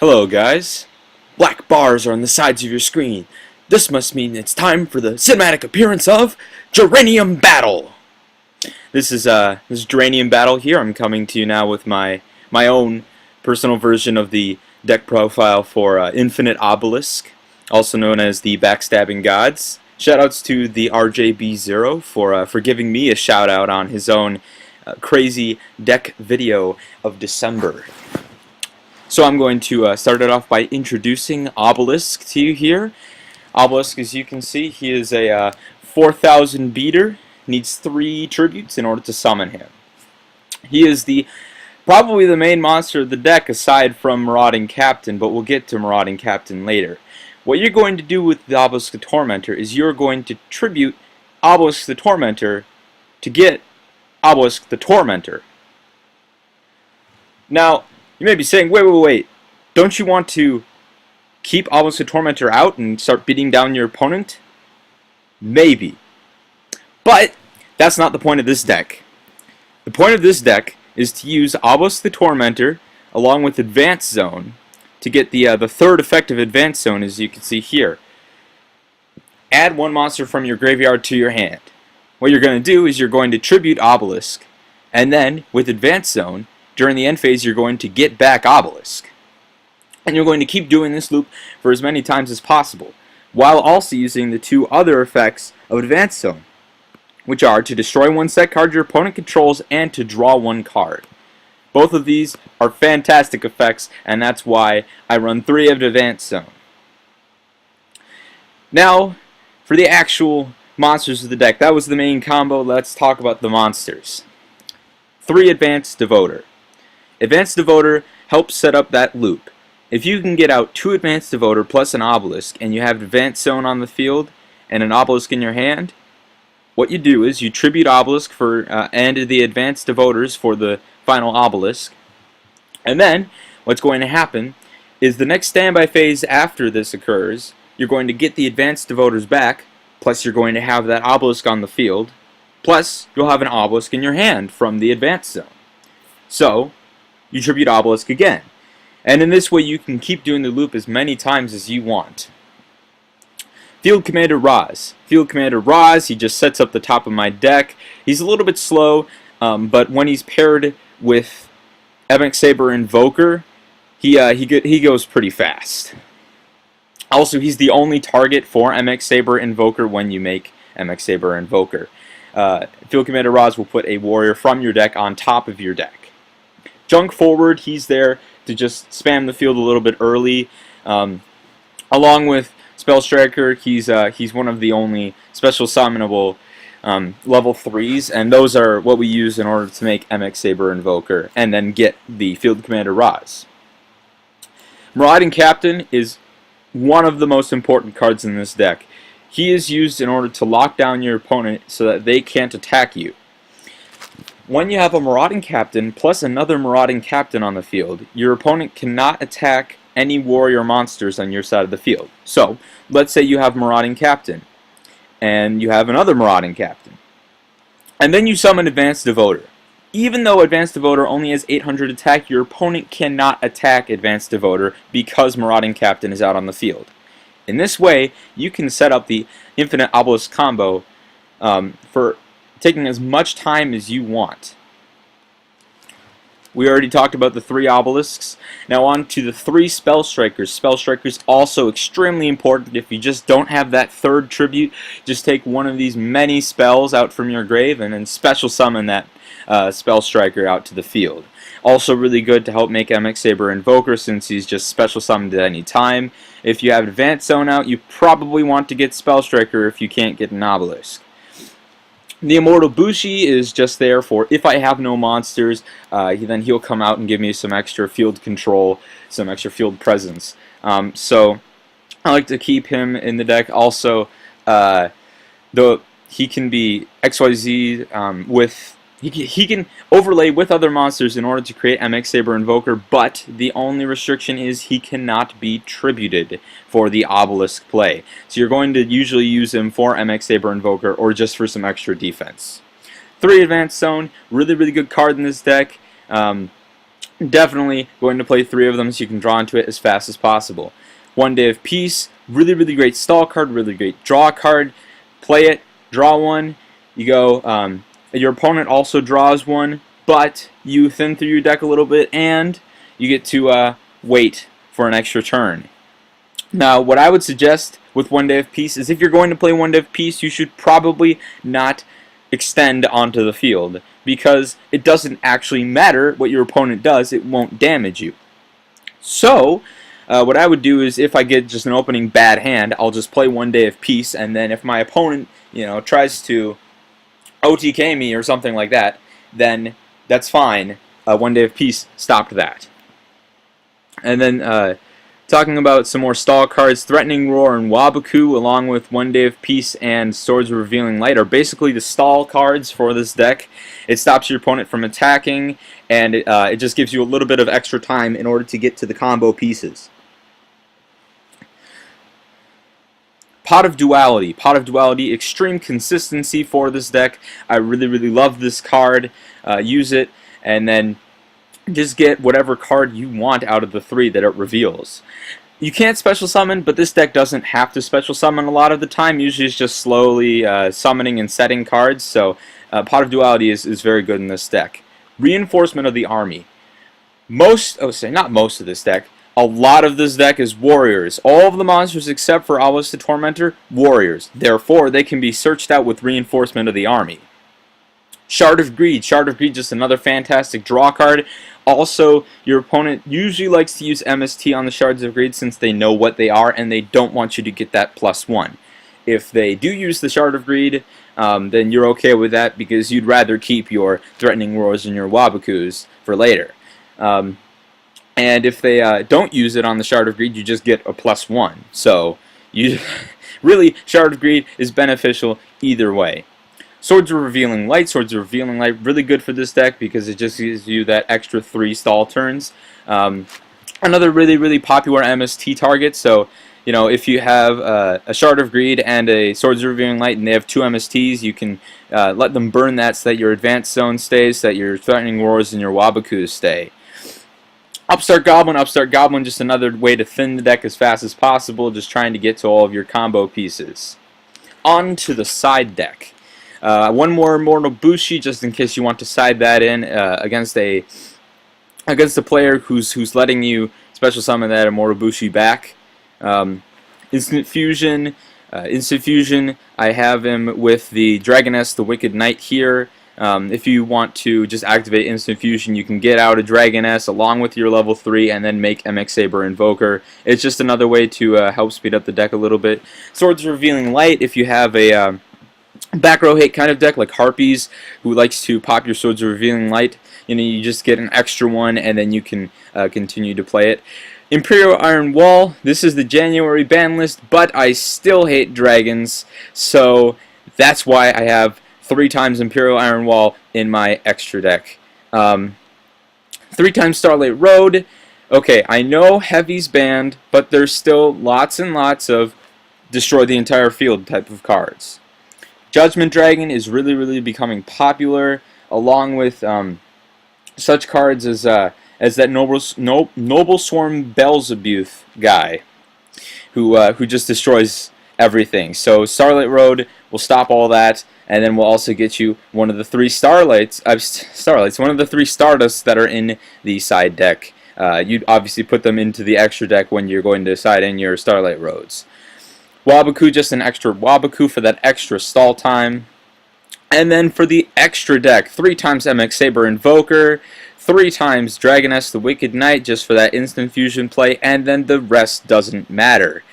Hello guys. Black bars are on the sides of your screen. This must mean it's time for the cinematic appearance of Geranium Battle. This is Geranium Battle here. I'm coming to you now with my own personal version of the deck profile for Infinite Obelisk, also known as the Backstabbing Gods. Shoutouts to the RJB0 for giving me a shout out on his own crazy deck video of December. So I'm going to start it off by introducing Obelisk to you here. Obelisk, as you can see, he is a 4,000 beater, needs 3 tributes in order to summon him. He is probably the main monster of the deck aside from Marauding Captain, but we'll get to Marauding Captain later. What you're going to do with the Obelisk the Tormentor is you're going to tribute Obelisk the Tormentor to get Obelisk the Tormentor. Now, you may be saying, wait, don't you want to keep Obelisk the Tormentor out and start beating down your opponent? Maybe. But that's not the point of this deck. The point of this deck is to use Obelisk the Tormentor along with Advanced Zone to get the third effective Advanced Zone, as you can see here. Add 1 monster from your graveyard to your hand. What you're going to do is you're going to tribute Obelisk, and then with Advanced Zone, during the end phase, you're going to get back Obelisk. And you're going to keep doing this loop for as many times as possible, while also using the 2 other effects of Advanced Zone, which are to destroy 1 set card your opponent controls and to draw 1 card. Both of these are fantastic effects, and that's why I run 3 of Advanced Zone. Now, for the actual monsters of the deck, that was the main combo. Let's talk about the monsters. 3 Advanced Devoter. Advanced Devoter helps set up that loop. If you can get out 2 Advanced Devoter plus an Obelisk, and you have Advanced Zone on the field and an Obelisk in your hand, what you do is you tribute Obelisk and the Advanced Devoters for the final Obelisk. And then, what's going to happen is the next standby phase after this occurs, you're going to get the Advanced Devoters back, plus you're going to have that Obelisk on the field, plus you'll have an Obelisk in your hand from the Advanced Zone. So, you tribute Obelisk again. And in this way you can keep doing the loop as many times as you want. Field Commander Raz. Field Commander Raz, he just sets up the top of my deck. He's a little bit slow, but when he's paired with Ebonic Saber Invoker, he goes pretty fast. Also, he's the only target for Ebonic Saber Invoker when you make Ebonic Saber Invoker. Field Commander Raz will put a warrior from your deck on top of your deck. Junk Forward, he's there to just spam the field a little bit early. Along with Spell Striker, he's one of the only special summonable level 3s, and those are what we use in order to make Ebonic Saber Invoker and then get the Field Commander Raz. Marauding Captain is one of the most important cards in this deck. He is used in order to lock down your opponent so that they can't attack you. When you have a Marauding Captain plus another Marauding Captain on the field, your opponent cannot attack any warrior monsters on your side of the field. So, let's say you have Marauding Captain, and you have another Marauding Captain. And then you summon Advanced Devoter. Even though Advanced Devoter only has 800 attack, your opponent cannot attack Advanced Devoter because Marauding Captain is out on the field. In this way, you can set up the Infinite Obelisk combo for taking as much time as you want. We already talked about the 3 Obelisks. Now on to the 3 Spell Strikers. Spell Strikers also extremely important. If you just don't have that 3rd tribute, just take one of these many spells out from your grave and then special summon that Spell Striker out to the field. Also really good to help make Ebonic Saber Invoker since he's just special summoned at any time. If you have Advanced Zone out, you probably want to get Spell Striker if you can't get an Obelisk. The Immortal Bushi is just there for if I have no monsters, then he'll come out and give me some extra field control, some extra field presence. So I like to keep him in the deck. Also, he can be XYZ with He can overlay with other monsters in order to create Ebonic Saber Invoker, but the only restriction is he cannot be tributed for the Obelisk play. So you're going to usually use him for Ebonic Saber Invoker or just for some extra defense. 3 Advanced Zone, really good card in this deck. Definitely going to play 3 of them so you can draw into it as fast as possible. One Day of Peace, really, really great stall card, really great draw card. Play it, draw one, you go, your opponent also draws one, but you thin through your deck a little bit, and you get to wait for an extra turn. Now, what I would suggest with One Day of Peace is if you're going to play One Day of Peace, you should probably not extend onto the field, because it doesn't actually matter what your opponent does, it won't damage you. So, what I would do is if I get just an opening bad hand, I'll just play One Day of Peace, and then if my opponent, tries to OTK me or something like that, then that's fine. One Day of Peace stopped that. And then, talking about some more stall cards, Threatening Roar and Wabaku, along with One Day of Peace and Swords of Revealing Light, are basically the stall cards for this deck. It stops your opponent from attacking, and it just gives you a little bit of extra time in order to get to the combo pieces. Pot of Duality. Pot of Duality, extreme consistency for this deck. I really, really love this card. Use it, and then just get whatever card you want out of the 3 that it reveals. You can't special summon, but this deck doesn't have to special summon a lot of the time. Usually it's just slowly summoning and setting cards, so Pot of Duality is very good in this deck. Reinforcement of the Army. Not most of this deck, a lot of this deck is warriors. All of the monsters except for Obelisk the Tormentor, warriors. Therefore, they can be searched out with Reinforcement of the Army. Shard of Greed. Shard of Greed, just another fantastic draw card. Also, your opponent usually likes to use MST on the Shards of Greed since they know what they are and they don't want you to get that +1. If they do use the Shard of Greed, then you're okay with that because you'd rather keep your Threatening Roars and your Wabakus for later. And if they don't use it on the Shard of Greed, you just get a +1. So, really, Shard of Greed is beneficial either way. Swords of Revealing Light. Swords of Revealing Light, really good for this deck because it just gives you that extra 3 stall turns. Another really, really popular MST target. So, if you have a Shard of Greed and a Swords of Revealing Light and they have 2 MSTs, you can let them burn that so that your Advanced Zone stays, so that your Threatening Roars and your Wabakus stay. Upstart Goblin. Upstart Goblin, just another way to thin the deck as fast as possible, just trying to get to all of your combo pieces. On to the side deck. One more Immortal Bushi, just in case you want to side that in against a player who's letting you special summon that Immortal Bushi back. Instant Fusion. Instant Fusion, I have him with the Dragoness, the Wicked Knight here. If you want to just activate Instant Fusion, you can get out a Dragoness along with your level 3 and then make MX Saber Invoker. It's just another way to help speed up the deck a little bit. Swords of Revealing Light, if you have a back row hate kind of deck like Harpies, who likes to pop your Swords of Revealing Light, you just get an extra one and then you can continue to play it. Imperial Iron Wall, this is the January ban list, but I still hate dragons, so that's why I have 3 times Imperial Iron Wall in my extra deck. 3 times Starlight Road. Okay, I know Heavy's banned, but there's still lots and lots of destroy the entire field type of cards. Judgment Dragon is really, really becoming popular, along with such cards as that Noble Swarm Beelzebub guy, who just destroys everything. So Starlight Road will stop all that, and then we'll also get you one of the 3 one of the 3 Stardusts that are in the side deck. You'd obviously put them into the extra deck when you're going to side in your Starlight Roads. Wabaku, just an extra Wabaku for that extra stall time. And then for the extra deck, 3 times MX Saber Invoker, 3 times Dragoness the Wicked Knight, just for that instant fusion play, and then the rest doesn't matter.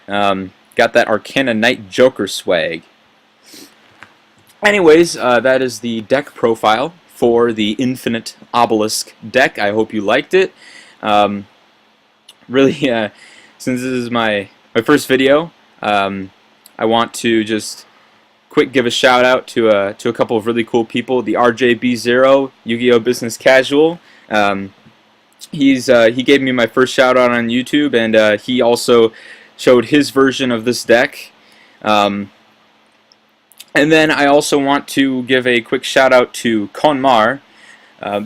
Got that Arcana Knight Joker swag. Anyways, that is the deck profile for the Infinite Obelisk deck. I hope you liked it. Really, since this is my first video, I want to just quick give a shout out to a couple of really cool people. The RJB0, Yu-Gi-Oh! Business Casual. He gave me my first shout out on YouTube, and he also showed his version of this deck. And then I also want to give a quick shout out to Kon Mar.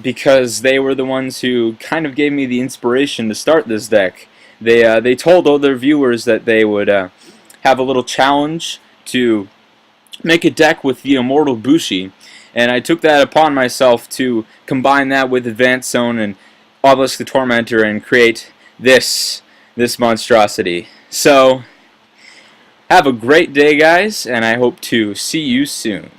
because they were the ones who kind of gave me the inspiration to start this deck. They told all their viewers that they would have a little challenge to make a deck with the Immortal Bushi, and I took that upon myself to combine that with Advanced Zone and Obelisk the Tormentor and create this monstrosity. So, have a great day, guys, and I hope to see you soon.